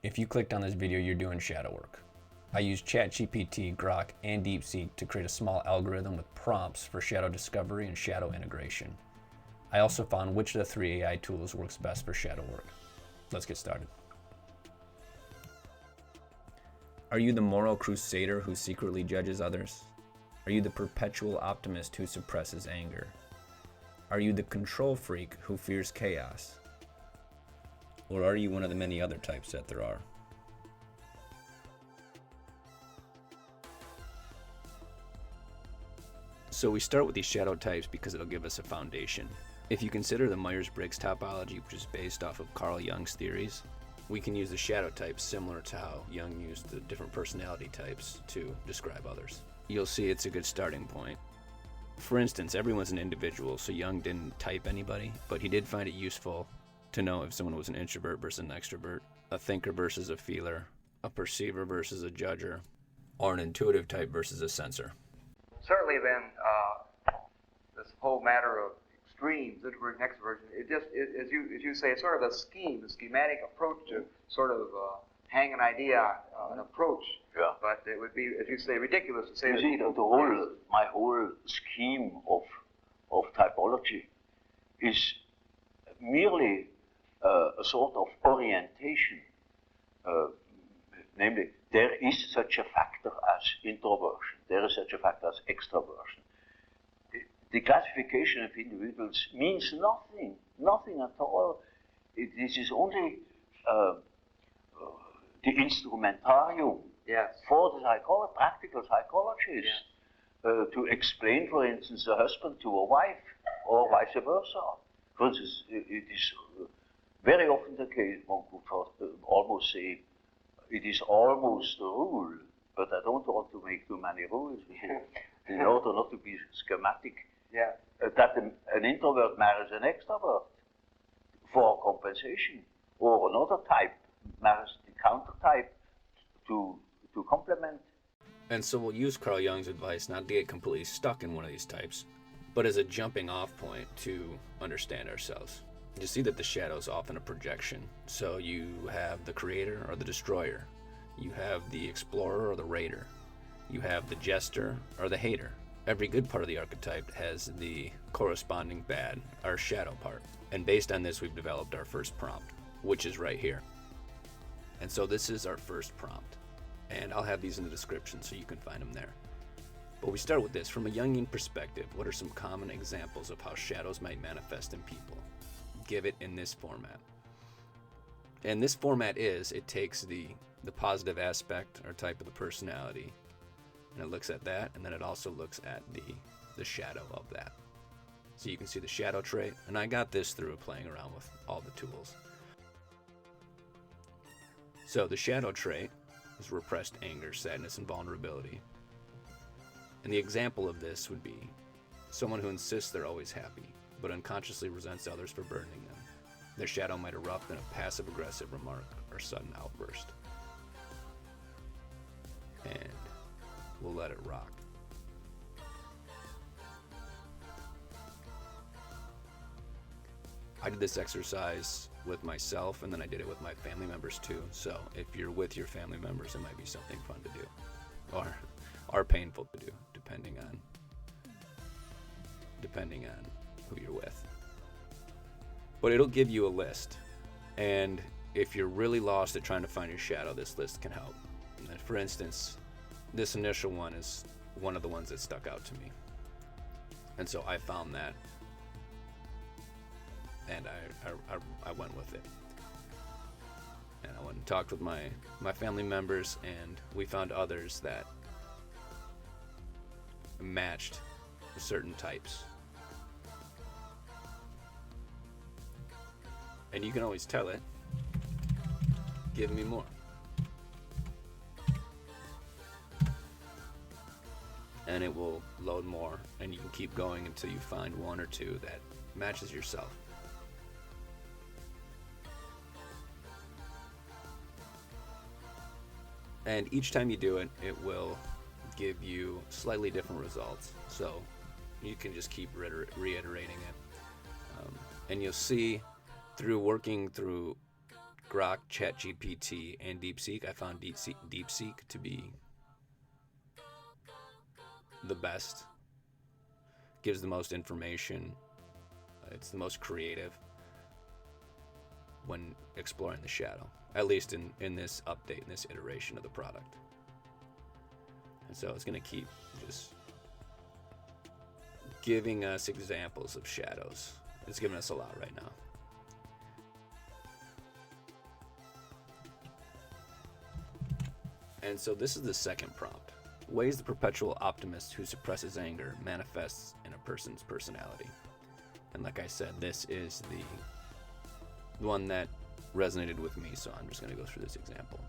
If you clicked on this video, you're doing shadow work. I used ChatGPT, Grok, and DeepSeek to create a small algorithm with prompts for shadow discovery and shadow integration. I also found which of the 3 AI tools works best for shadow work. Let's get started. Are you the moral crusader who secretly judges others? Are you the perpetual optimist who suppresses anger? Are you the control freak who fears chaos? Or are you one of the many other types that there are? So we start with these shadow types because it'll give us a foundation. If you consider the Myers-Briggs topology, which is based off of Carl Jung's theories, we can use the shadow types similar to how Jung used the different personality types to describe others. You'll see it's a good starting point. For instance, everyone's an individual, so Jung didn't type anybody, but he did find it useful to know if someone was an introvert versus an extrovert, a thinker versus a feeler, a perceiver versus a judger, or an intuitive type versus a sensor. Certainly then, this whole matter of extremes, introversion, extroversion, as you say, it's sort of a schematic approach to sort of hang an idea on an approach. Yeah. But it would be, as you say, ridiculous to say You that. see, my whole scheme of typology is merely a sort of orientation. Namely, there is such a factor as introversion. There is such a factor as extroversion. The classification of individuals means nothing at all. This is only the instrumentarium for the practical psychologist to explain, for instance, a husband to a wife, or vice versa. For instance, it is very often the case, one could almost say, it is almost a rule, but I don't want to make too many rules in order not to be schematic. Yeah. That an introvert marries an extrovert for compensation, or another type marries the counter type to complement. And so we'll use Carl Jung's advice not to get completely stuck in one of these types, but as a jumping off point to understand ourselves. You see that the shadow is often a projection. So you have the creator or the destroyer. You have the explorer or the raider. You have the jester or the hater. Every good part of the archetype has the corresponding bad, our shadow part. And based on this, we've developed our first prompt, which is right here. And so this is our first prompt. And I'll have these in the description so you can find them there. But we start with this. From a Jungian perspective, what are some common examples of how shadows might manifest in people? Give it in this format. And this format it takes the positive aspect or type of the personality, and it looks at that, and then it also looks at the shadow of that. So you can see the shadow trait, and I got this through playing around with all the tools. So the shadow trait is repressed anger, sadness, and vulnerability. And the example of this would be someone who insists they're always happy, but unconsciously resents others for burdening them. Their shadow might erupt in a passive-aggressive remark or sudden outburst. And we'll let it rock. I did this exercise with myself, and then I did it with my family members too. So if you're with your family members, it might be something fun to do, or painful to do, depending on who you're with. But it'll give you a list, and if you're really lost at trying to find your shadow, this list can help. And for instance, this initial one is one of the ones that stuck out to me, and so I found that, and I went with it. And I went and talked with my family members, and we found others that matched certain types. And you can always tell it, give me more. And it will load more, and you can keep going until you find one or two that matches yourself. And each time you do it, it will give you slightly different results. So you can just keep reiterating it. And you'll see through working through Grok, ChatGPT, and DeepSeek. I found DeepSeek to be the best. Gives the most information. It's the most creative when exploring the shadow, at least in this update, in this iteration of the product. And so it's going to keep just giving us examples of shadows. It's giving us a lot right now. And so this is the second prompt. Ways the perpetual optimist who suppresses anger manifests in a person's personality. And like I said, this is the one that resonated with me, so I'm just going to go through this example.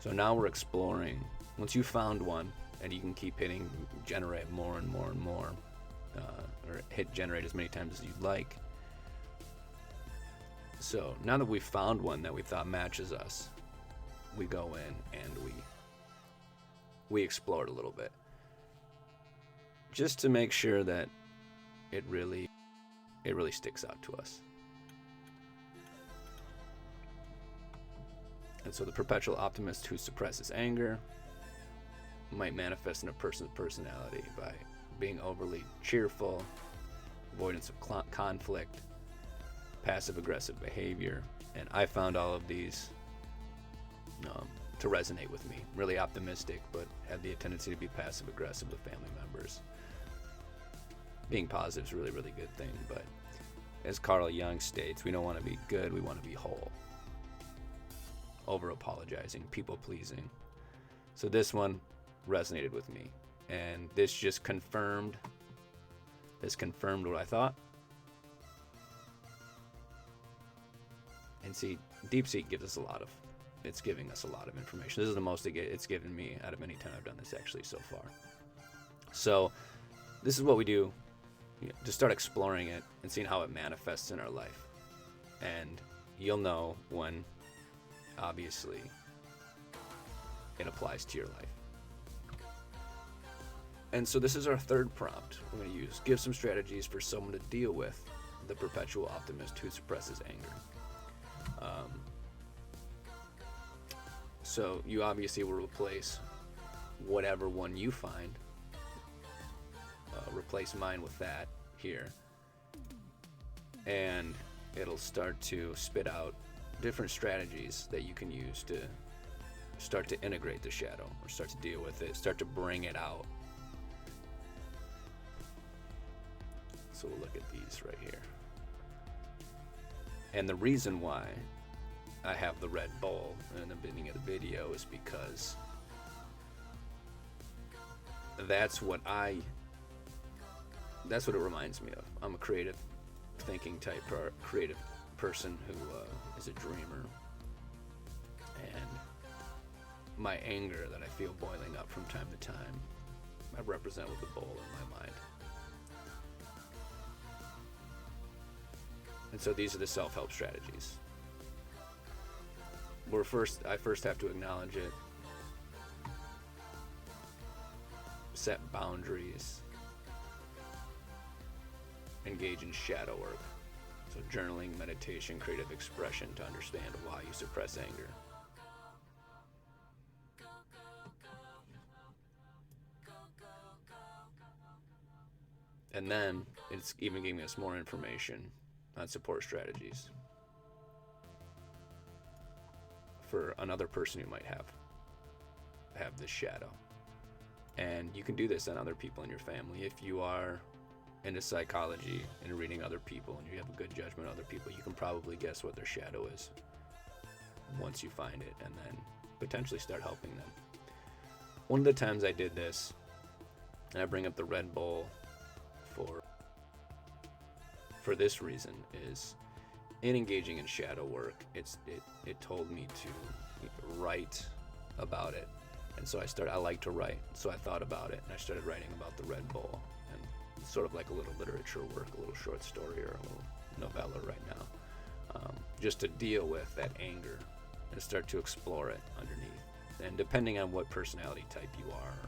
So now we're exploring, once you found one, and you can keep hitting generate more and more and more, or hit generate as many times as you'd like. So now that we've found one that we thought matches us, we go in and we explore it a little bit, just to make sure that it really sticks out to us. And so the perpetual optimist who suppresses anger might manifest in a person's personality by being overly cheerful, avoidance of conflict, passive-aggressive behavior. And I found all of these to resonate with me. Really optimistic, but had the tendency to be passive-aggressive with family members. Being positive is a really, really good thing, but as Carl Jung states, we don't want to be good, we want to be whole. Over-apologizing, people-pleasing. So this one resonated with me, and this just confirmed what I thought. And see, DeepSeek gives us it's giving us a lot of information. This is the most it's given me out of any time I've done this actually so far. So this is what we do, to start exploring it and seeing how it manifests in our life. And you'll know when, obviously, it applies to your life. And so this is our third prompt we're going to use. Give some strategies for someone to deal with the perpetual optimist who suppresses anger. So you obviously will replace whatever one you find. Replace mine with that here. And it'll start to spit out different strategies that you can use to start to integrate the shadow, or start to deal with it, start to bring it out. So we'll look at these right here. And the reason why I have the red bowl in the beginning of the video is because that's what it reminds me of. I'm a creative thinking type, creative person who is a dreamer, and my anger that I feel boiling up from time to time, I represent with the bowl in my mind. And so these are the self-help strategies. I first have to acknowledge it, set boundaries, engage in shadow work. So journaling, meditation, creative expression to understand why you suppress anger. And then it's even giving us more information on support strategies for another person who might have this shadow. And you can do this on other people in your family. If you are into psychology and reading other people and you have a good judgment of other people, you can probably guess what their shadow is once you find it, and then potentially start helping them. One of the times I did this, and I bring up the Red Bull for this reason, is in engaging in shadow work, it told me to write about it. And so I like to write, so I thought about it, and I started writing about the Red Bull, and it's sort of like a little literature work, a little short story or a little novella right now, just to deal with that anger and start to explore it underneath. And depending on what personality type you are,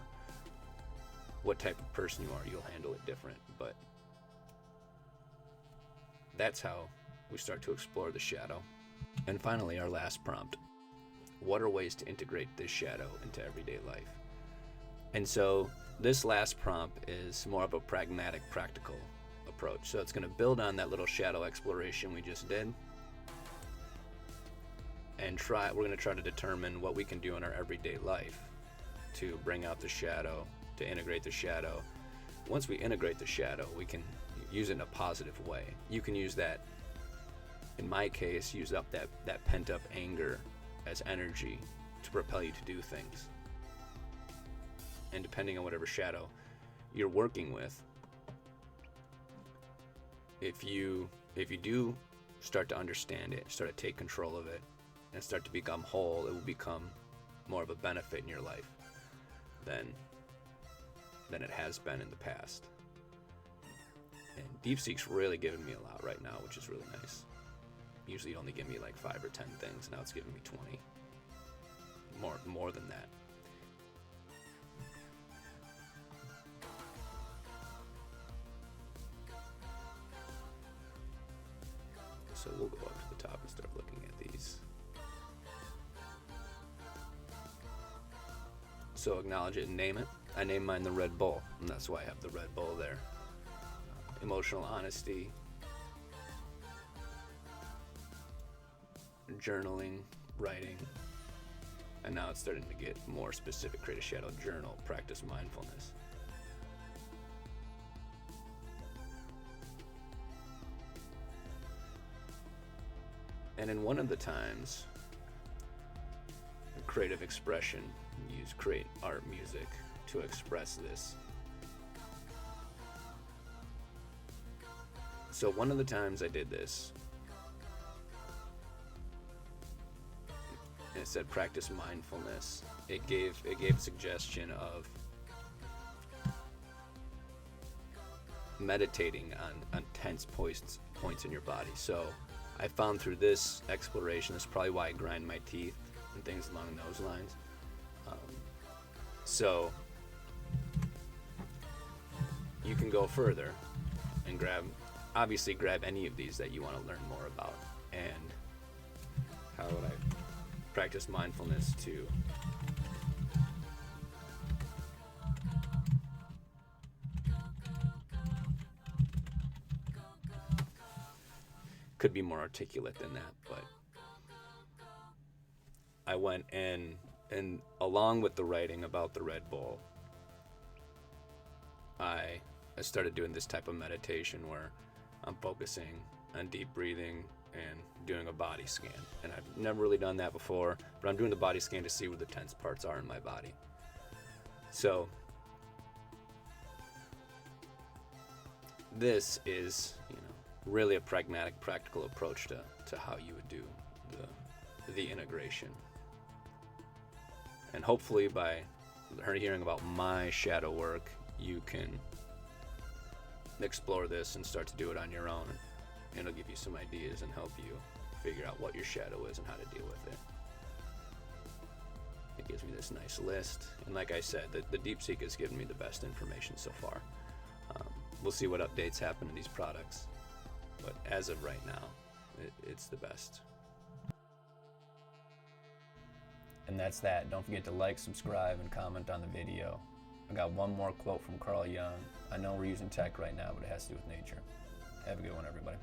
what type of person you are, you'll handle it different, but that's how we start to explore the shadow. And finally, our last prompt. What are ways to integrate this shadow into everyday life? And so this last prompt is more of a pragmatic, practical approach. So it's going to build on that little shadow exploration we just did. And we're going to try to determine what we can do in our everyday life to bring out the shadow, to integrate the shadow. Once we integrate the shadow, we can use it in a positive way. You can use that, in my case, use up that pent-up anger as energy to propel you to do things. And depending on whatever shadow you're working with, if you do start to understand it, start to take control of it, and start to become whole, it will become more of a benefit in your life than it has been in the past. And DeepSeek's really giving me a lot right now, which is really nice. Usually it only give me like 5 or 10 things, now it's giving me 20. More than that. So we'll go up to the top and start looking at these. So acknowledge it and name it. I named mine the Red Bull, and that's why I have the Red Bull there. Emotional honesty, journaling, writing, and now it's starting to get more specific. Create a shadow journal, practice mindfulness. And in one of the times, creative expression, create art, music to express this. So one of the times I did this, and it said practice mindfulness. It gave a suggestion of meditating on tense points in your body. So I found through this exploration, that's probably why I grind my teeth and things along those lines. So you can go further and grab any of these that you want to learn more about. And how would I practice mindfulness to could be more articulate than that, but I went and along with the writing about the Red Bull, I started doing this type of meditation where I'm focusing on deep breathing and doing a body scan. And I've never really done that before, but I'm doing the body scan to see where the tense parts are in my body. So this is, really a pragmatic, practical approach to how you would do the integration. And hopefully by hearing about my shadow work, you can explore this and start to do it on your own. And it'll give you some ideas and help you figure out what your shadow is and how to deal with it. It gives me this nice list. And like I said, the DeepSeek has given me the best information so far. We'll see what updates happen to these products. But as of right now, it's the best. And that's that. Don't forget to like, subscribe, and comment on the video. I got one more quote from Carl Jung. I know we're using tech right now, but it has to do with nature. Have a good one, everybody.